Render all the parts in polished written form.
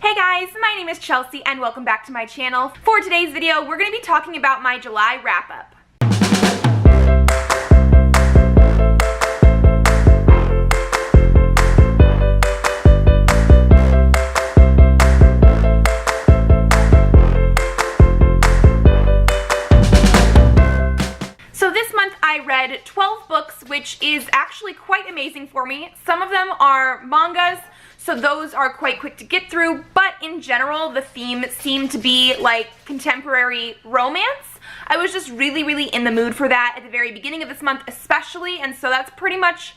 Hey guys, my name is Chelsea and welcome back to my channel. For today's video, we're going to be talking about my July wrap-up. So this month I read 12 books, which is actually quite amazing for me. Some of them are mangas, so those are quite quick to get through, but in general, the theme seemed to be like contemporary romance. I was just really in the mood for that at the very beginning of this month especially, and so that's pretty much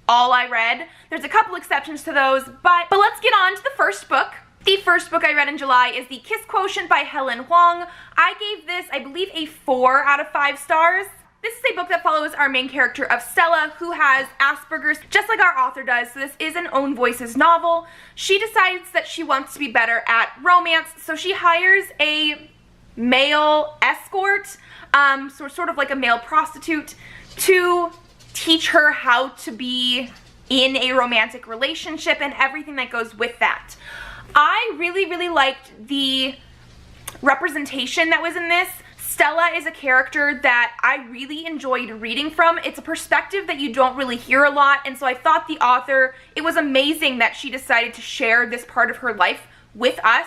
all I read. There's a couple exceptions to those, but let's get on to the first book. The first book I read in July is the Kiss Quotient by Helen Huang. I gave this, I believe, a 4 out of 5 stars. This is a book that follows our main character of Stella, who has Asperger's, just like our author does, so this is an own voices novel. She decides that she wants to be better at romance, so she hires a male escort, sort of like a male prostitute, to teach her how to be in a romantic relationship and everything that goes with that. I really liked the representation that was in this. Stella is a character that I really enjoyed reading from. It's a perspective that you don't really hear a lot, and so I thought the author, it was amazing that she decided to share this part of her life with us.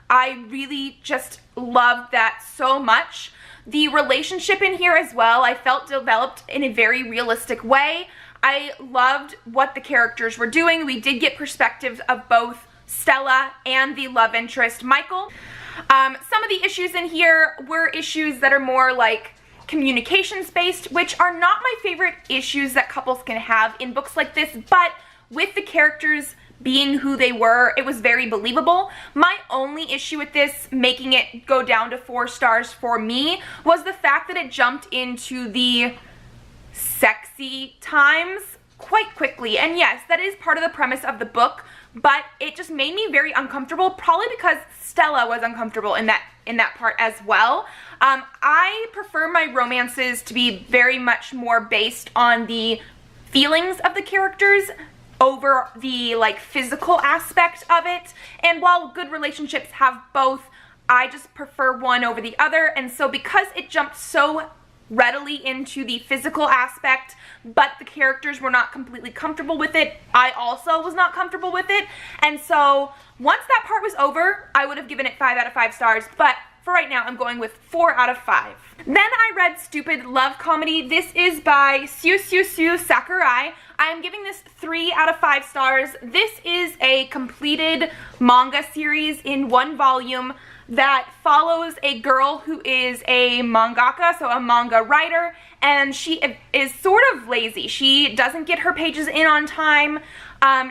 I really just loved that so much. The relationship in here as well, I felt developed in a very realistic way. I loved what the characters were doing. We did get perspectives of both Stella and the love interest, Michael. Some of the issues in here were issues that are more like communications based, which are not my favorite issues that couples can have in books like this, but with the characters being who they were, it was very believable. My only issue with this, making it go down to 4 stars for me, was the fact that it jumped into the sexy times quite quickly. And yes, that is part of the premise of the book, but it just made me very uncomfortable, probably because Stella was uncomfortable in that part as well. I prefer my romances to be very much more based on the feelings of the characters over the like physical aspect of it. And while good relationships have both, I just prefer one over the other. And so because it jumped so readily into the physical aspect, but the characters were not completely comfortable with it, I also was not comfortable with it. And so once that part was over, I would have given it 5 out of 5 stars, but for right now I'm going with 4 out of 5. Then I read Stupid Love Comedy. This is by Su Sakurai. I am giving this 3 out of 5 stars. This is a completed manga series in 1 volume that follows a girl who is a mangaka, so a manga writer, and she is sort of lazy. She doesn't get her pages in on time.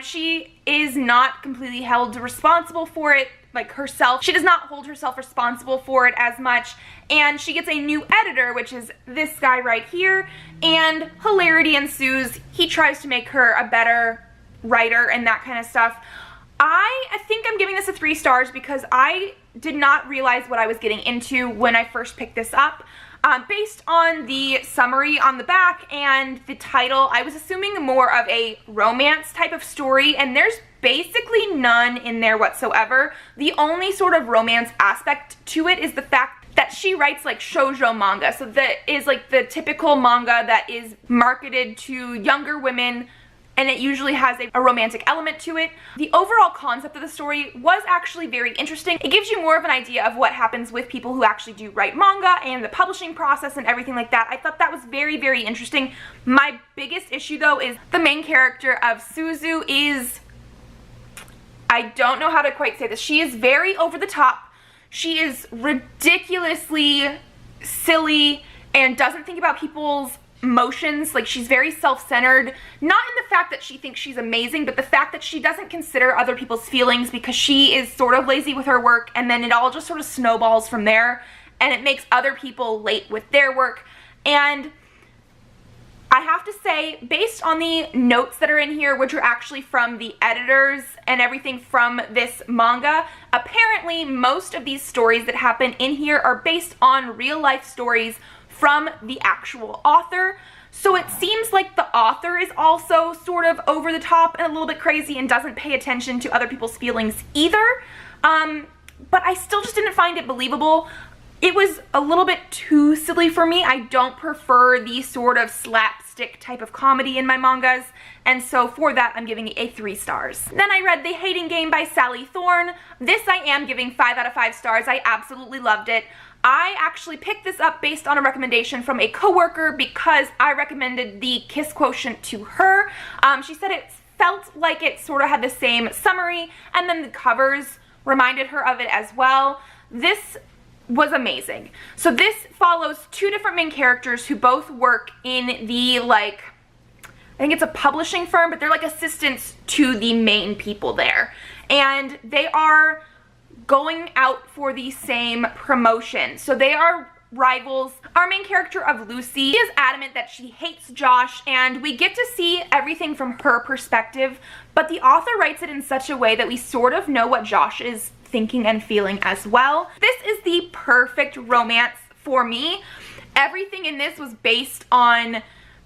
She is not completely held responsible for it, like herself. She does not hold herself responsible for it as much, and she gets a new editor, which is this guy right here, and hilarity ensues. He tries to make her a better writer and that kind of stuff. I think I'm giving this a 3 stars because I did not realize what I was getting into when I first picked this up. Based on the summary on the back and the title, I was assuming more of a romance type of story, and there's basically none in there whatsoever. The only sort of romance aspect to it is the fact that she writes like shoujo manga, so that is like the typical manga that is marketed to younger women, and it usually has a romantic element to it. The overall concept of the story was actually very interesting. It gives you more of an idea of what happens with people who actually do write manga and the publishing process and everything like that. I thought that was very interesting. My biggest issue though is the main character of Suzu is, I don't know how to quite say this, she is very over the top. She is ridiculously silly and doesn't think about people's emotions. Like, she's very self-centered, not in the fact that she thinks she's amazing, but the fact that she doesn't consider other people's feelings because she is sort of lazy with her work, and then it all just sort of snowballs from there, and it makes other people late with their work. And I have to say, based on the notes that are in here, which are actually from the editors and everything from this manga, apparently most of these stories that happen in here are based on real life stories from the actual author. So it seems like the author is also sort of over the top and a little bit crazy and doesn't pay attention to other people's feelings either. but I still just didn't find it believable. It was a little bit too silly for me. I don't prefer the sort of slapstick type of comedy in my mangas, and so for that I'm giving it a 3 stars. Then I read The Hating Game by Sally Thorne. This I am giving 5 out of 5 stars. I absolutely loved it. I actually picked this up based on a recommendation from a coworker because I recommended the Kiss Quotient to her. She said it felt like it sort of had the same summary, and then the covers reminded her of it as well. This was amazing. So this follows 2 different main characters who both work in the, like, I think it's a publishing firm, but they're like assistants to the main people there. And they are going out for the same promotion. So they are rivals. Our main character of Lucy is adamant that she hates Josh, and we get to see everything from her perspective, but the author writes it in such a way that we sort of know what Josh is thinking and feeling as well. This is the perfect romance for me. Everything in this was based on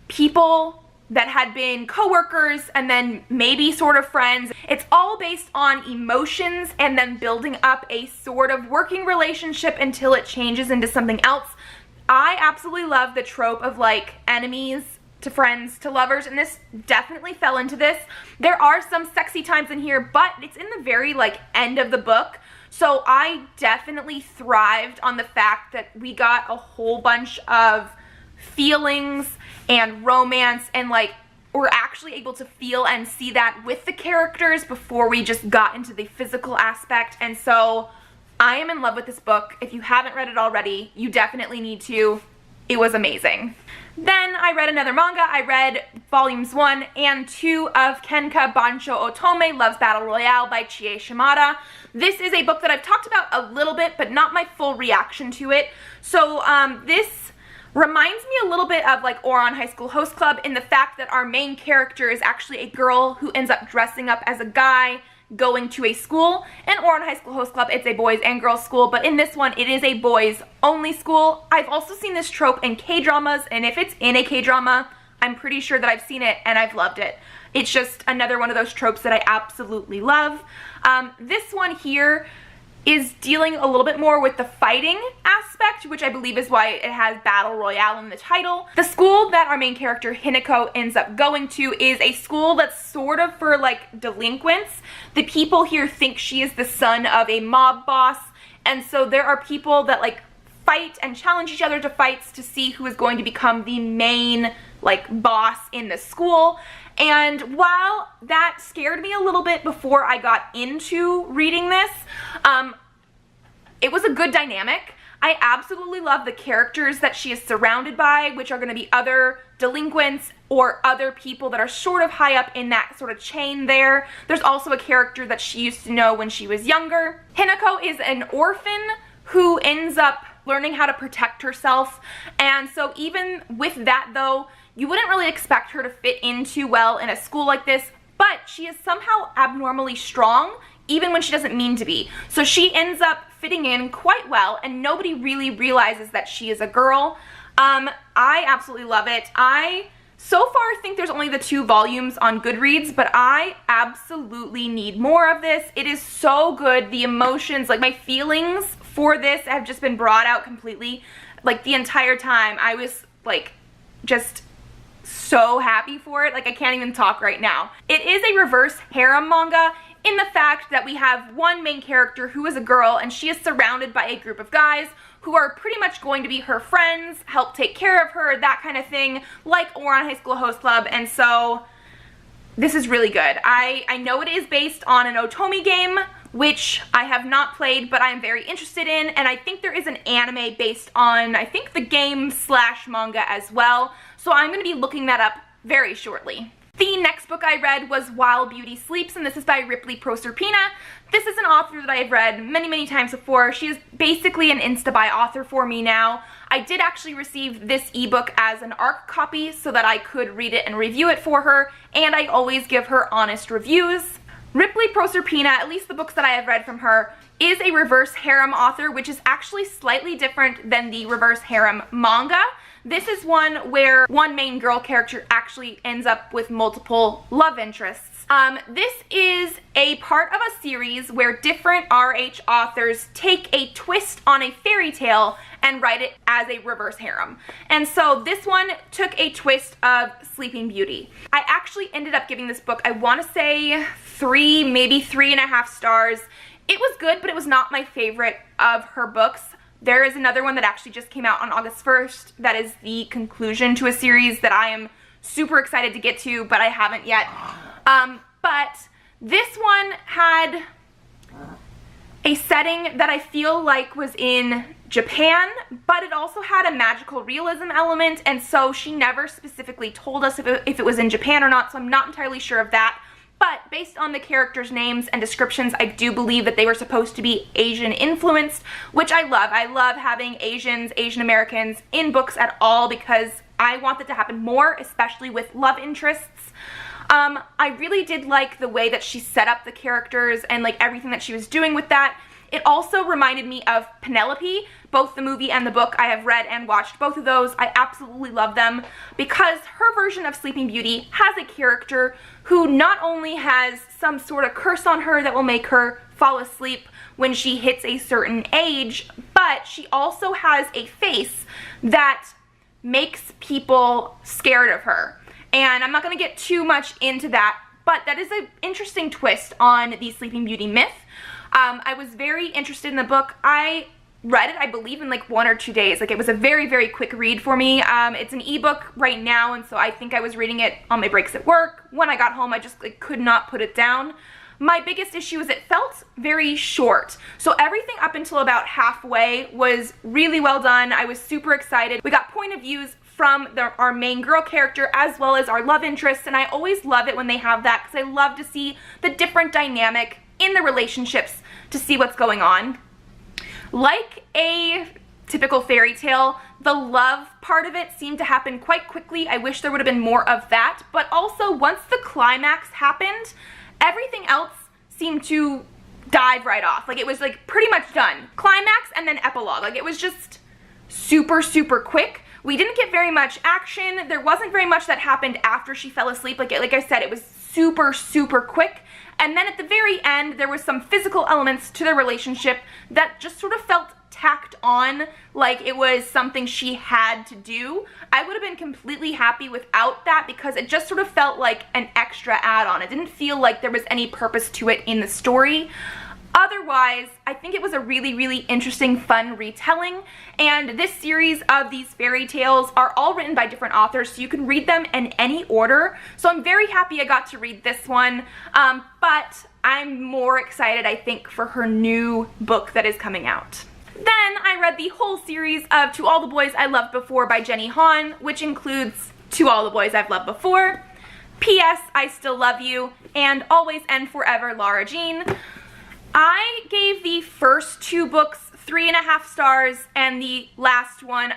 people that had been co-workers and then maybe sort of friends. It's all based on emotions and then building up a sort of working relationship until it changes into something else. I absolutely love the trope of like enemies to friends to lovers, and this definitely fell into this. There are some sexy times in here, but it's in the very like end of the book. So I definitely thrived on the fact that we got a whole bunch of feelings and romance, and like we're actually able to feel and see that with the characters before we just got into the physical aspect. And so I am in love with this book. If you haven't read it already, you definitely need to. It was amazing. Then I read another manga. I read volumes 1 and 2 of Kenka, Bancho, Otome, Love's Battle Royale by Chie Shimada. This is a book that I've talked about a little bit, but not my full reaction to it. So this reminds me a little bit of like Ouran High School Host Club in the fact that our main character is actually a girl who ends up dressing up as a guy going to a school. In Ouran High School Host Club, it's a boys and girls school, but in this one, it is a boys only school. I've also seen this trope in K-dramas, and if it's in a K-drama, I'm pretty sure that I've seen it and I've loved it. It's just another one of those tropes that I absolutely love. This one here is dealing a little bit more with the fighting aspect, which I believe is why it has Battle Royale in the title. The school that our main character Hinako ends up going to is a school that's sort of for like delinquents. The people here think she is the son of a mob boss, and so there are people that like fight and challenge each other to fights to see who is going to become the main like boss in the school. And while that scared me a little bit before I got into reading this, it was a good dynamic. I absolutely love the characters that she is surrounded by, which are going to be other delinquents or other people that are sort of high up in that sort of chain there. There's also a character that she used to know when she was younger. Hinako is an orphan who ends up learning how to protect herself, and so even with that though, you wouldn't really expect her to fit in too well in a school like this, but she is somehow abnormally strong, even when she doesn't mean to be. So she ends up fitting in quite well, and nobody really realizes that she is a girl. I absolutely love it. I so far think there's only the 2 volumes on Goodreads, but I absolutely need more of this. It is so good. The emotions, like my feelings for this have just been brought out completely. Like the entire time I was like just so happy for it. Like I can't even talk right now. It is a reverse harem manga in the fact that we have one main character who is a girl, and she is surrounded by a group of guys who are pretty much going to be her friends, help take care of her, that kind of thing, like Ouran High School Host Club. And so this is really good. I know it is based on an Otome game, which I have not played, but I'm very interested in, and I think there is an anime based on, I think, the game / manga as well, so I'm going to be looking that up very shortly. The next book I read was While Beauty Sleeps, and this is by Ripley Proserpina. This is an author that I have read many, many times before. She is basically an Insta-buy author for me now. I did actually receive this ebook as an ARC copy so that I could read it and review it for her, and I always give her honest reviews. Ripley Proserpina, at least the books that I have read from her, is a reverse harem author, which is actually slightly different than the reverse harem manga. This is one where one main girl character actually ends up with multiple love interests. This is a part of a series where different RH authors take a twist on a fairy tale and write it as a reverse harem. And so this one took a twist of Sleeping Beauty. I actually ended up giving this book, I want to say 3, maybe 3.5 stars. It was good, but it was not my favorite of her books. There is another one that actually just came out on August 1st that is the conclusion to a series that I am super excited to get to, but I haven't yet. But this one had a setting that I feel like was in Japan, but it also had a magical realism element, and so she never specifically told us if it was in Japan or not, so I'm not entirely sure of that. But based on the characters' names and descriptions, I do believe that they were supposed to be Asian influenced, which I love. I love having Asians, Asian Americans in books at all because I want that to happen more, especially with love interests. I really did like the way that she set up the characters and like everything that she was doing with that. It also reminded me of Penelope, both the movie and the book. I have read and watched both of those. I absolutely love them because her version of Sleeping Beauty has a character who not only has some sort of curse on her that will make her fall asleep when she hits a certain age, but she also has a face that makes people scared of her. And I'm not going to get too much into that, but that is an interesting twist on the Sleeping Beauty myth. I was very interested in the book. I read it, I believe, in like 1 or 2 days. Like, it was a very, very quick read for me. It's an ebook right now, and so I think I was reading it on my breaks at work. When I got home, I just like could not put it down. My biggest issue is it felt very short. So everything up until about halfway was really well done. I was super excited. We got point of views from our main girl character as well as our love interests, and I always love it when they have that because I love to see the different dynamic in the relationships to see what's going on. Like a typical fairy tale, the love part of it seemed to happen quite quickly. I wish there would have been more of that, but also once the climax happened, everything else seemed to dive right off. Like, it was like pretty much done. Climax and then epilogue. Like, it was just super, super quick. We didn't get very much action. There wasn't very much that happened after she fell asleep. Like I said, it was super, super quick. And then at the very end, there was some physical elements to the relationship that just sort of felt tacked on, like it was something she had to do. I would have been completely happy without that because it just sort of felt like an extra add-on. It didn't feel like there was any purpose to it in the story. Otherwise, I think it was a really, really interesting, fun retelling, and this series of these fairy tales are all written by different authors, so you can read them in any order. So I'm very happy I got to read this one, but I'm more excited, I think, for her new book that is coming out. Then I read the whole series of To All the Boys I Loved Before by Jenny Han, which includes To All the Boys I've Loved Before, P.S. I Still Love You, and Always and Forever Lara Jean. I gave the first 2 books 3.5 stars and the last one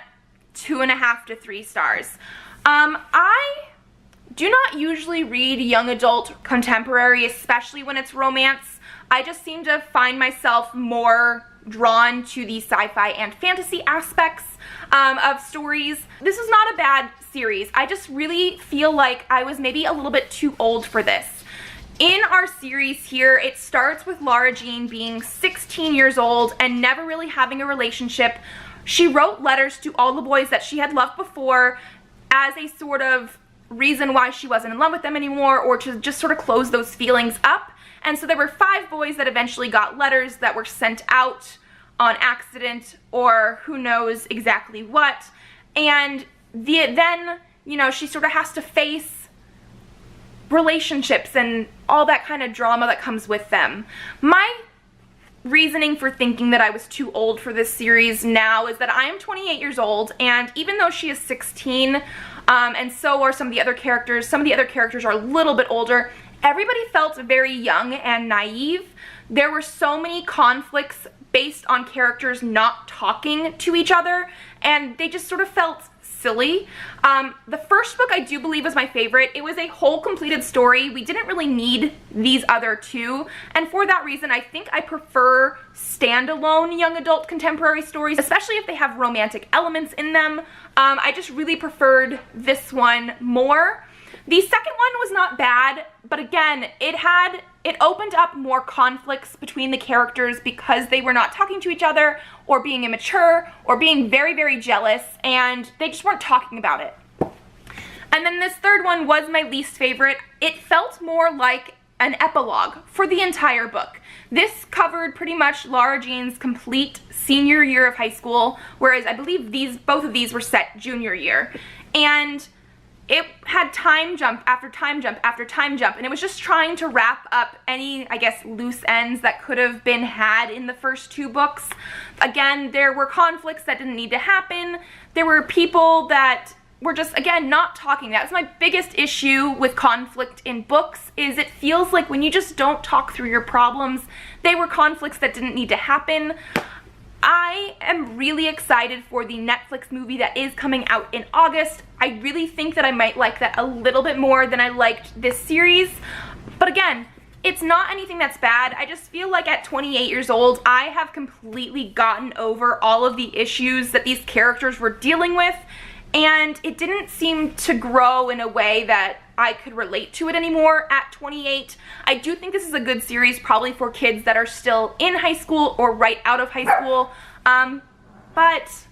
2.5 to 3 stars. I do not usually read young adult contemporary, especially when it's romance. I just seem to find myself more drawn to the sci-fi and fantasy aspects of stories. This is not a bad series. I just really feel like I was maybe a little bit too old for this. In our series here, it starts with Lara Jean being 16 years old and never really having a relationship. She wrote letters to all the boys that she had loved before as a sort of reason why she wasn't in love with them anymore, or to just sort of close those feelings up. And so there were 5 boys that eventually got letters that were sent out on accident or who knows exactly what. And then, you know, she sort of has to face relationships and all that kind of drama that comes with them. My reasoning for thinking that I was too old for this series now is that I am 28 years old, and even though she is 16, and so are some of the other characters are a little bit older, everybody felt very young and naive. There were so many conflicts based on characters not talking to each other, and they just sort of felt silly. The first book I do believe was my favorite. It was a whole completed story. We didn't really need these other 2, and for that reason I think I prefer standalone young adult contemporary stories, especially if they have romantic elements in them. I just really preferred this one more. The second one was not bad, but again, it opened up more conflicts between the characters because they were not talking to each other or being immature or being very, very jealous, and they just weren't talking about it. And then this third one was my least favorite. It felt more like an epilogue for the entire book. This covered pretty much Lara Jean's complete senior year of high school, whereas I believe both of these were set junior year. And it had time jump after time jump after time jump, and it was just trying to wrap up any, I guess, loose ends that could have been had in the first two books. Again, there were conflicts that didn't need to happen. There were people that were just, again, not talking. That's my biggest issue with conflict in books, is it feels like when you just don't talk through your problems, they were conflicts that didn't need to happen. I am really excited for the Netflix movie that is coming out in August. I really think that I might like that a little bit more than I liked this series. But again, it's not anything that's bad. I just feel like at 28 years old, I have completely gotten over all of the issues that these characters were dealing with, and it didn't seem to grow in a way that I could relate to it anymore at 28. I do think this is a good series, probably for kids that are still in high school or right out of high school, but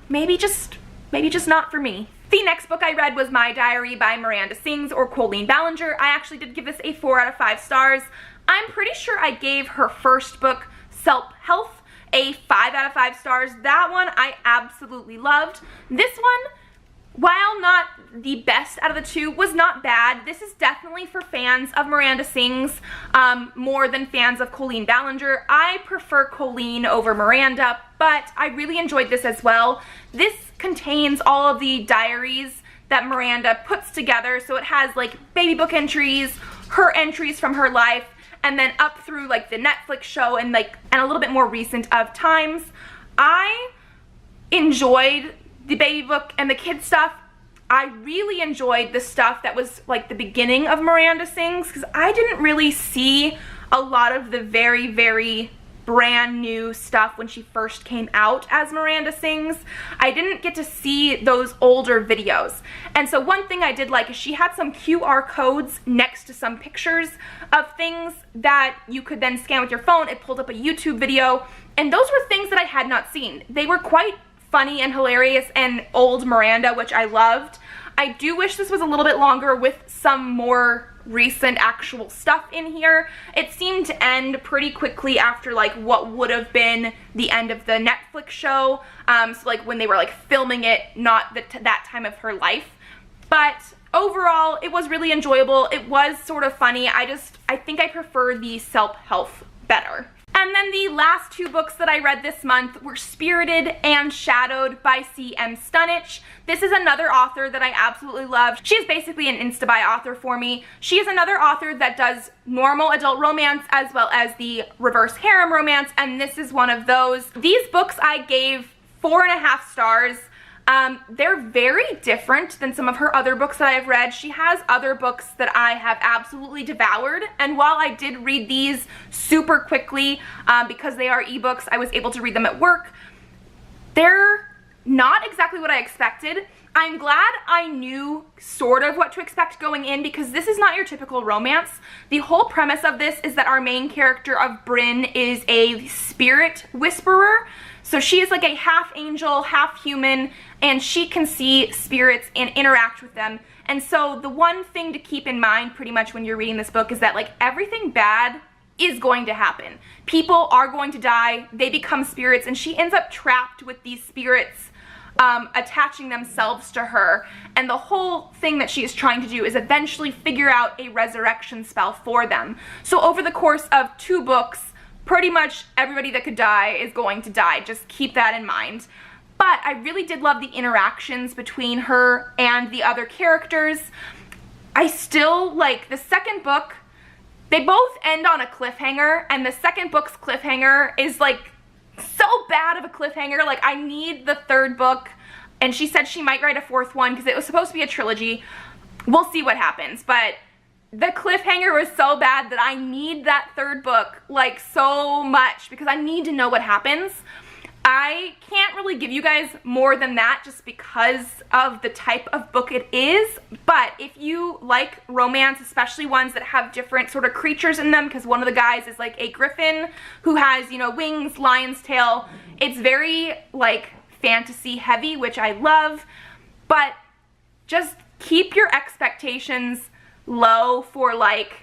maybe just not for me. The next book I read was My Diary by Miranda Sings, or Colleen Ballinger. I actually did give this a 4 out of 5 stars. I'm pretty sure I gave her first book, Self-Health, a 5 out of 5 stars. That one I absolutely loved. This one, while not the best out of the two, was not bad. This is definitely for fans of Miranda Sings more than fans of Colleen Ballinger. I prefer Colleen over Miranda, but I really enjoyed this as well. This contains all of the diaries that Miranda puts together, so it has like baby book entries, her entries from her life, and then up through like the Netflix show and a little bit more recent of times. I enjoyed the baby book and the kids stuff. I really enjoyed the stuff that was like the beginning of Miranda Sings, because I didn't really see a lot of the very, very brand new stuff when she first came out as Miranda Sings. I didn't get to see those older videos. And so one thing I did like is she had some QR codes next to some pictures of things that you could then scan with your phone. It pulled up a YouTube video, and those were things that I had not seen. They were quite funny and hilarious and old Miranda, which I loved. I do wish this was a little bit longer with some more recent actual stuff in here. It seemed to end pretty quickly after like what would have been the end of the Netflix show, so like when they were like filming it, not that time of her life. But overall, it was really enjoyable. It was sort of funny. I think I prefer the Self-Help better. And then the last two books that I read this month were Spirited and Shadowed by C.M. Stunich. This is another author that I absolutely love. She is basically an insta-buy author for me. She is another author that does normal adult romance as well as the reverse harem romance, and this is one of those. These books I gave 4.5 stars. They're very different than some of her other books that I've read. She has other books that I have absolutely devoured, and while I did read these super quickly because they are ebooks, I was able to read them at work. They're not exactly what I expected. I'm glad I knew sort of what to expect going in, because this is not your typical romance. The whole premise of this is that our main character of Bryn is a spirit whisperer. So she is like a half angel, half human, and she can see spirits and interact with them. And so the one thing to keep in mind pretty much when you're reading this book is that like everything bad is going to happen. People are going to die, they become spirits, and she ends up trapped with these spirits attaching themselves to her. And the whole thing that she is trying to do is eventually figure out a resurrection spell for them. So over the course of 2 books, pretty much everybody that could die is going to die. Just keep that in mind. But I really did love the interactions between her and the other characters. I still like the second book. They both end on a cliffhanger, and the second book's cliffhanger is like so bad of a cliffhanger. Like, I need the third book, and she said she might write a 4th one because it was supposed to be a trilogy. We'll see what happens, but the cliffhanger was so bad that I need that third book like so much because I need to know what happens. I can't really give you guys more than that just because of the type of book it is, but if you like romance, especially ones that have different sort of creatures in them, because one of the guys is like a griffin who has, you know, wings, lion's tail, it's very like fantasy heavy, which I love, but just keep your expectations low for like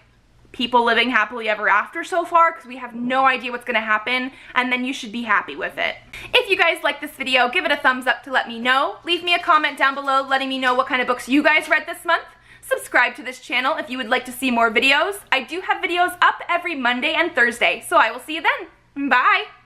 people living happily ever after so far, because we have no idea what's gonna happen, and then you should be happy with it. If you guys like this video, give it a thumbs up to let me know. Leave me a comment down below letting me know what kind of books you guys read this month. Subscribe to this channel if you would like to see more videos. I do have videos up every Monday and Thursday, so I will see you then. Bye!